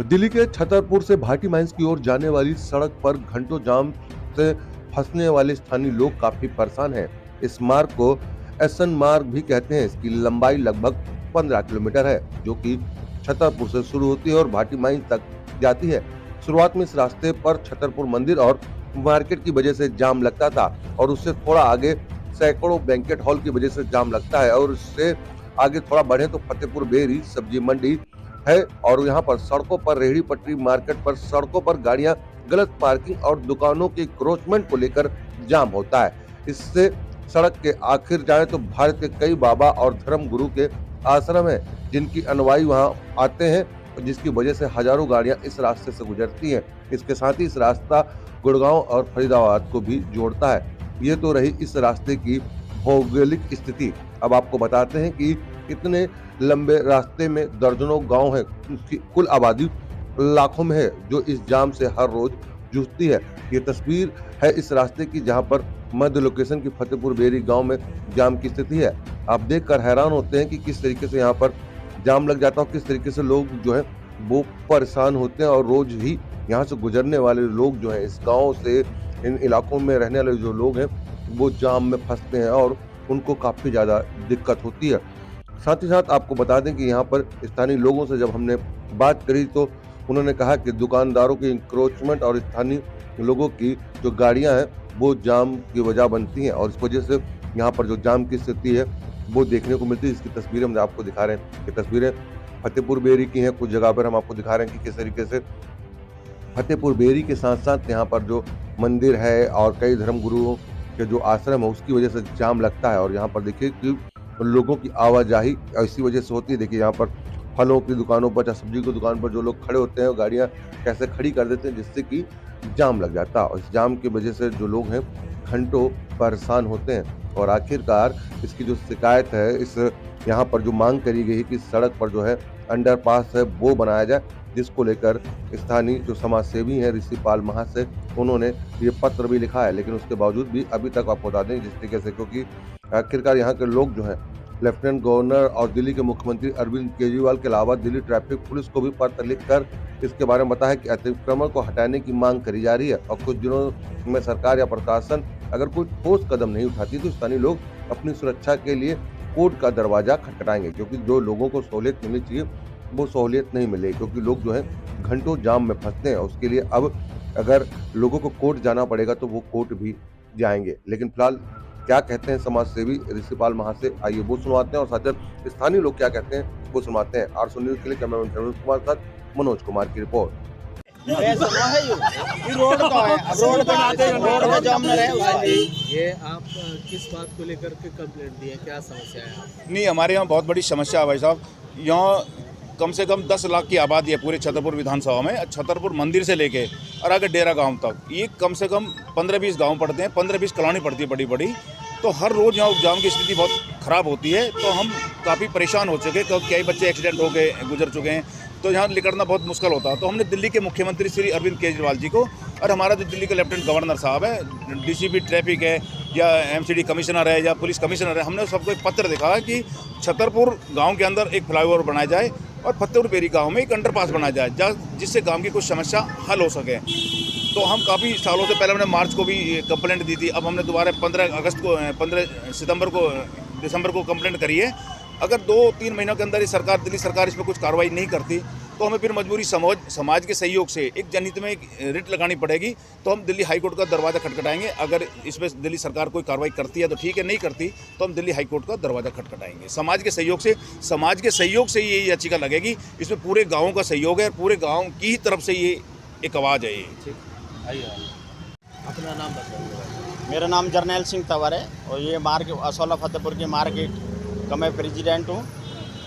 दिल्ली के छतरपुर से भाटी माइंस की ओर जाने वाली सड़क पर घंटों जाम से फंसने वाले स्थानीय लोग काफी परेशान हैं। इस मार्ग को एसन मार्ग भी कहते हैं। इसकी लंबाई लगभग 15 किलोमीटर है, जो कि छतरपुर से शुरू होती है और भाटी माइंस तक जाती है। शुरुआत में इस रास्ते पर छतरपुर मंदिर और मार्केट की वजह से जाम लगता था और उससे थोड़ा आगे सैकड़ों बैंकेट हॉल की वजह से जाम लगता है और उससे आगे थोड़ा बढ़े तो फतेहपुर बेरी सब्जी मंडी है और यहाँ पर सड़कों पर रेहड़ी पटरी मार्केट पर सड़कों पर गाड़ियां गलत पार्किंग और दुकानों के क्रोचमेंट को लेकर जाम होता है। इससे सड़क के आखिर जाए तो भारत के कई बाबा और धर्म गुरु के आश्रम है, जिनकी अनुयायी वहां आते हैं, जिसकी वजह से हजारों गाड़ियां इस रास्ते से गुजरती हैं। इसके साथ ही इस रास्ता गुड़गांव और फरीदाबाद को भी जोड़ता है। ये तो रही इस रास्ते की भौगोलिक स्थिति। अब आपको बताते हैं कि इतने लंबे रास्ते में दर्जनों गांव हैं, उसकी कुल आबादी लाखों में है, जो इस जाम से हर रोज जूझती है। ये तस्वीर है इस रास्ते की, जहां पर मध्य लोकेशन की फतेहपुर बेरी गांव में जाम की स्थिति है। आप देखकर हैरान होते हैं कि किस तरीके से यहाँ पर जाम लग जाता है, किस तरीके से लोग जो है वो परेशान होते हैं और रोज ही यहाँ से गुजरने वाले लोग जो है इस गाँव से इन इलाकों में रहने वाले जो लोग हैं वो जाम में फंसते हैं और उनको काफी ज्यादा दिक्कत होती है। साथ ही साथ आपको बता दें कि यहाँ पर स्थानीय लोगों से जब हमने बात करी तो उन्होंने कहा कि दुकानदारों की इंक्रोचमेंट और स्थानीय लोगों की जो गाड़ियां हैं वो जाम की वजह बनती हैं और इस वजह से यहाँ पर जो जाम की स्थिति है वो देखने को मिलती है। इसकी तस्वीरें हम आपको दिखा रहे हैं। ये तस्वीरें फतेहपुर बेरी की हैं। कुछ जगह पर हम आपको दिखा रहे हैं कि किस तरीके से फतेहपुर बेरी के साथ साथ यहाँ पर जो मंदिर है और कई धर्म गुरुओं के जो आश्रम है उसकी वजह से जाम लगता है। और यहाँ पर देखिए कि लोगों की आवाजाही इसी वजह से होती है। देखिए यहाँ पर फलों की दुकानों पर या सब्जी की दुकान पर जो लोग खड़े होते हैं गाड़ियाँ कैसे खड़ी कर देते हैं, जिससे कि जाम लग जाता है और इस जाम की वजह से जो लोग हैं घंटों परेशान होते हैं। और आखिरकार इसकी जो शिकायत है, इस यहाँ पर जो मांग करी गई है कि सड़क पर जो है अंडरपास है वो बनाया जाए, जिसको लेकर स्थानीय जो समाज सेवी हैं ऋषिपाल महाशय, उन्होंने ये पत्र भी लिखा है। लेकिन उसके बावजूद भी अभी तक आपको बता दें जिस तरीके से, क्योंकि आखिरकार यहाँ के लोग जो हैं लेफ्टिनेंट गवर्नर और दिल्ली के मुख्यमंत्री अरविंद केजरीवाल के अलावा दिल्ली ट्रैफिक पुलिस को भी पत्र लिखकर इसके बारे में बताया कि अतिक्रमण को हटाने की मांग करी जा रही है और कुछ दिनों में सरकार या प्रशासन अगर कोई ठोस कदम नहीं उठाती तो स्थानीय लोग अपनी सुरक्षा के लिए कोर्ट का दरवाजा खटखटाएंगे, क्योंकि जो लोगों को सहूलियत मिलनी चाहिए वो सहूलियत नहीं मिले, क्योंकि लोग जो है घंटों जाम में फंसते हैं। उसके लिए अब अगर लोगों को कोर्ट जाना पड़ेगा तो वो कोर्ट भी जाएंगे। लेकिन फिलहाल क्या कहते हैं समाज सेवी ऋषिपाल महाशय, आइए वो सुनवाते हैं और साथ स्थानीय लोग क्या कहते हैं वो सुनवाते हैं। आरसू न्यूज के लिए कैमरामैन रमेश कुमार के साथ मनोज कुमार की रिपोर्ट। रोड का है, अब रोड बनाते रोड में जाम न रहे उसके लिए। ये आप किस बात को लेकर के कंप्लेंट दी है, क्या समस्या है? नहीं, हमारे यहाँ बहुत बड़ी समस्या है भाई साहब। यहाँ कम से कम 10 लाख की आबादी है पूरे छतरपुर विधानसभा में। छतरपुर मंदिर से लेके और आगे डेरा गांव तक ये कम से कम 15-20 गांव पड़ते हैं, 15-20 कॉलोनी पड़ती है बड़ी बड़ी। तो हर रोज़ यहाँ जाम की स्थिति बहुत ख़राब होती है। तो हम काफ़ी परेशान हो चुके, क्योंकि कई बच्चे एक्सीडेंट हो गए गुजर चुके हैं, तो यहाँ निकलना बहुत मुश्किल होता है। तो हमने दिल्ली के मुख्यमंत्री श्री अरविंद केजरीवाल जी को और हमारा जो दिल्ली का लेफ्टिनेंट गवर्नर साहब है, डीसीपी ट्रैफिक है या एमसीडी कमिश्नर है या पुलिस कमिश्नर है, हमने सबको एक पत्र लिखा है कि छतरपुर गांव के अंदर एक फ्लाईओवर बनाया जाए और फतेहपुर बेरी गांव में एक अंडरपास बनाया जाए, जिससे गांव की कुछ समस्या हल हो सके। तो हम काफ़ी सालों से पहले हमने मार्च को भी कंप्लेंट दी थी। अब हमने दोबारा 15 दिसंबर को कंप्लेंट करी है। अगर 2-3 महीनों के अंदर दिल्ली सरकार इसमें कुछ कार्रवाई नहीं करती तो हमें फिर मजबूरी समाज के सहयोग से एक जनहित में एक रिट लगानी पड़ेगी। तो हम दिल्ली हाईकोर्ट का दरवाज़ा खटखटाएंगे। अगर इसमें दिल्ली सरकार कोई कार्रवाई करती है तो ठीक है, नहीं करती तो हम दिल्ली हाईकोर्ट का दरवाज़ा खटखटाएंगे। समाज के सहयोग से ये याचिका लगेगी। इसमें पूरे गाँव का सहयोग है, पूरे गाँव की ही तरफ से ये एक आवाज़ है। ये अपना नाम बताइए। मेरा नाम जर्नैल सिंह तंवर है और ये असौला फतेहपुर की मार्केट का मैं प्रेसिडेंट हूँ।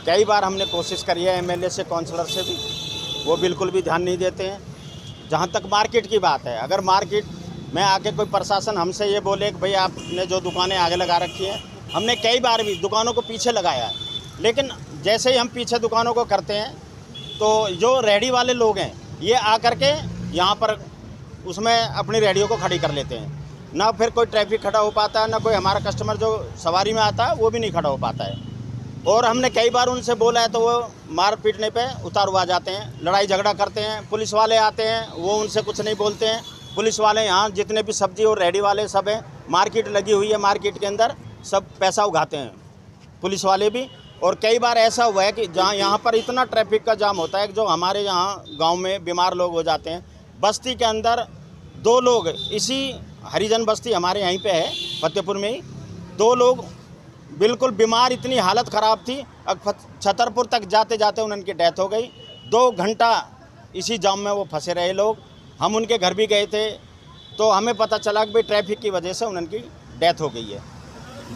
कई बार हमने कोशिश करी है एमएलए से, काउंसलर से भी, वो बिल्कुल भी ध्यान नहीं देते हैं। जहाँ तक मार्केट की बात है, अगर मार्केट में आके कोई प्रशासन हमसे ये बोले कि भाई आपने जो दुकानें आगे लगा रखी हैं, हमने कई बार भी दुकानों को पीछे लगाया है, लेकिन जैसे ही हम पीछे दुकानों को करते हैं तो जो रेहड़ी वाले लोग हैं ये आकर के यहाँ पर उसमें अपनी रेहड़ियों को खड़ी कर लेते हैं। ना फिर कोई ट्रैफिक खड़ा हो पाता है, ना कोई हमारा कस्टमर जो सवारी में आता है वो भी नहीं खड़ा हो पाता है। और हमने कई बार उनसे बोला है तो वो मार पीटने पे उतार हुआ जाते हैं, लड़ाई झगड़ा करते हैं। पुलिस वाले आते हैं, वो उनसे कुछ नहीं बोलते हैं। पुलिस वाले यहाँ जितने भी सब्जी और रेडी वाले सब हैं, मार्केट लगी हुई है, मार्केट के अंदर सब पैसा उगाते हैं पुलिस वाले भी। और कई बार ऐसा हुआ है कि जहाँ यहाँ पर इतना ट्रैफिक का जाम होता है कि जो हमारे यहाँ गांव में बीमार लोग हो जाते हैं। बस्ती के अंदर 2 लोग, इसी हरिजन बस्ती हमारे यहीं पे है फतेहपुर में ही, 2 लोग बिल्कुल बीमार, इतनी हालत ख़राब थी, अब छतरपुर तक जाते जाते उनकी डेथ हो गई। 2 घंटा इसी जाम में वो फंसे रहे लोग। हम उनके घर भी गए थे तो हमें पता चला कि भाई ट्रैफिक की वजह से उनकी डेथ हो गई है।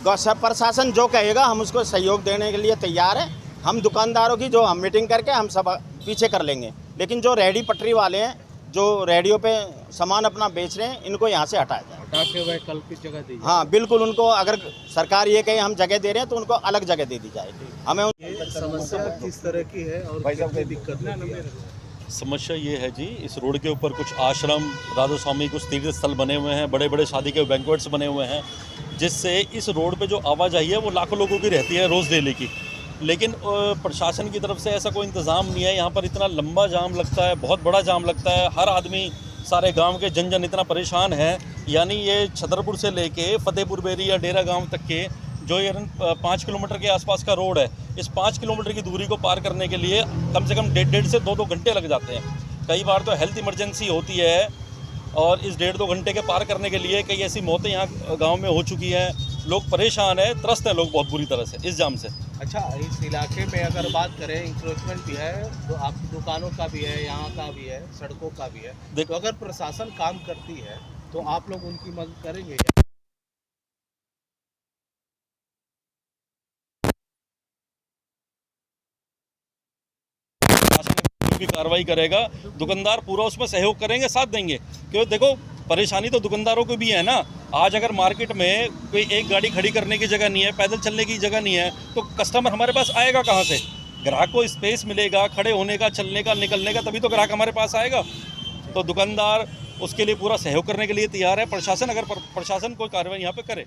प्रशासन जो कहेगा हम उसको सहयोग देने के लिए तैयार है। हम दुकानदारों की जो हम मीटिंग करके हम सब पीछे कर लेंगे, लेकिन जो रेहड़ी पटरी वाले हैं, जो रेहड़ियों पे सामान अपना बेच रहे हैं, इनको यहाँ से हटाया जाए। हटा के वह कल की जगह दी जाए। हाँ बिल्कुल, उनको अगर सरकार ये कहे हम जगह दे रहे हैं तो उनको अलग जगह दे दी जाएगी। हमें ये समस्या किस तरह की है और कितनी दिक्कत होती है? समस्या ये है जी, इस रोड के ऊपर कुछ आश्रम, राधा स्वामी, कुछ तीर्थ स्थल बने हुए हैं, बड़े बड़े शादी के बैंक्वेट्स बने हुए हैं, जिससे इस रोड पे जो आवाजाही है वो लाखों लोगों की रहती है रोज़ डेली की। लेकिन प्रशासन की तरफ से ऐसा कोई इंतज़ाम नहीं है। यहाँ पर इतना लंबा जाम लगता है, बहुत बड़ा जाम लगता है। हर आदमी, सारे गांव के जन इतना परेशान है। यानी ये छतरपुर से लेके फतेहपुर बेरी या डेरा गांव तक के जो ये 5 किलोमीटर के आसपास का रोड है, इस 5 किलोमीटर की दूरी को पार करने के लिए कम से कम 1.5 से 2 घंटे लग जाते हैं। कई बार तो हेल्थ इमरजेंसी होती है और इस 1.5-2 घंटे के पार करने के लिए कई ऐसी मौतें यहाँ गांव में हो चुकी हैं। लोग परेशान हैं, त्रस्त हैं लोग बहुत बुरी तरह से इस जाम से। अच्छा, इस इलाके में अगर बात करें, इंक्रोचमेंट भी है, तो आपकी दुकानों का भी है, यहाँ का भी है, सड़कों का भी है। तो अगर प्रशासन काम करती है तो आप लोग उनकी मदद करेंगे क्या? की कार्रवाई करेगा, दुकानदार पूरा उसमें सहयोग करेंगे, साथ देंगे। क्योंकि देखो, परेशानी तो दुकानदारों को भी है ना। आज अगर मार्केट में कोई एक गाड़ी खड़ी करने की जगह नहीं है, पैदल चलने की जगह नहीं है, तो कस्टमर हमारे पास आएगा कहाँ से? ग्राहक को स्पेस मिलेगा खड़े होने का, चलने का, निकलने का, तभी तो ग्राहक हमारे पास आएगा। तो दुकानदार उसके लिए पूरा सहयोग करने के लिए तैयार है। प्रशासन, अगर प्रशासन कोई कार्रवाई यहाँ पे करे